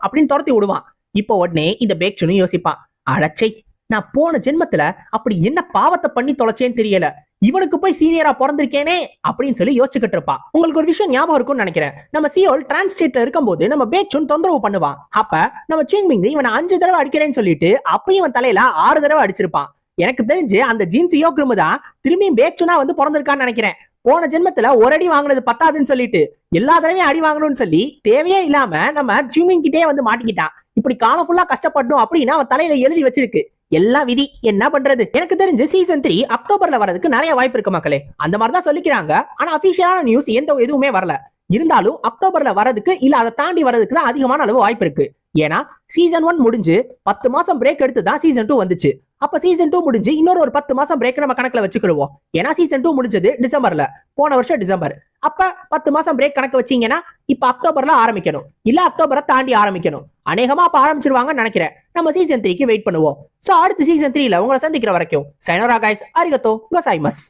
அப்படின்னு துரத்தி விடுவான். இப்போ உடனே இந்த பேக்சுன்னு யோசிப்பான், அடச்சை, நான் போன ஜென்மத்துல அப்படி என்ன பாவத்தை பண்ணி தொலைச்சேன்னு தெரியல, இவனுக்கு போய் சீனியரா பிறந்திருக்கேனே அப்படின்னு சொல்லி யோசிச்சுக்கிட்டு இருப்பான். உங்களுக்கு ஒரு விஷயம் ஞாபகம் இருக்கும்னு நினைக்கிறேன். நம்ம சியோல் டிரான்ஸ்லேட்ல இருக்கும்போது நம்ம பேக்சுன் தொந்தரவு பண்ணுவான். அப்ப நம்ம சிங்மிங் இவனை 5 தடவை அடிக்கிறேன்னு சொல்லிட்டு அப்பயும் இவன் தலையில 6 தடவை அடிச்சிருப்பான். எனக்கு தெரிஞ்சு அந்த ஜின் சியோக்ரும் தான் திரும்பியும் பேக்சுனா வந்து பிறந்திருக்கான்னு நினைக்கிறேன். போன ஜென்மத்துல ஒரு அடி வாங்கினது பத்தாதுன்னு சொல்லிட்டு எல்லா தடவையும் அடி வாங்கணும்னு சொல்லி தேவையே இல்லாம நம்ம சிங்மிங் கிட்டே வந்து மாட்டிக்கிட்டான். இப்படி காலம் ஃபுல்லா கஷ்டப்படணும் அப்படின்னு அவன் தலையில எழுதி வச்சிருக்கு. எல்லாம் விதி, என்ன பண்றது? எனக்கு தெரிஞ்சு சீசன் 3 அக்டோபர்ல வரதுக்கு நிறைய வாய்ப்பு இருக்கு மக்களே. அந்த மாதிரி தான் சொல்லிக்கிறாங்க. ஆனா அபிஷியலான நியூஸ் எதுவுமே வரல. இருந்தாலும் அக்டோபர்ல வரதுக்கு இல்ல அதை தாண்டி வரதுக்கு தான் அதிகமான அளவு வாய்ப்பு இருக்கு. ஏன்னா சீசன் 1 முடிஞ்சு 10 மாசம் பிரேக் எடுத்து தான் சீசன் 2 வந்துச்சு. அப்ப சீசன் 2 முடிஞ்சு இன்னொரு ஒரு 10 மாசம் பிரேக் நம்ம கணக்குல வச்சுக்கிடுவோம். ஏன்னா சீசன் 2 முடிஞ்சது டிசம்பர்ல, போன வருஷம் டிசம்பர். அப்ப 10 மாசம் பிரேக் கணக்கு வச்சீங்கன்னா இப்ப அக்டோபர்ல ஆரம்பிக்கணும், இல்ல அக்டோபரை தாண்டி ஆரம்பிக்கணும். அநேகமா அப்ப ஆரம்பிச்சிருவாங்கன்னு நினைக்கிறேன். நம்ம சீசன் 3க்கு வெயிட் பண்ணுவோம். சோ அடுத்த சீசன் 3ல உங்களை சந்திக்கிற வரைக்கும் சைனோரா கைஸ், அரிகத்தோ கோசாய்மஸ்.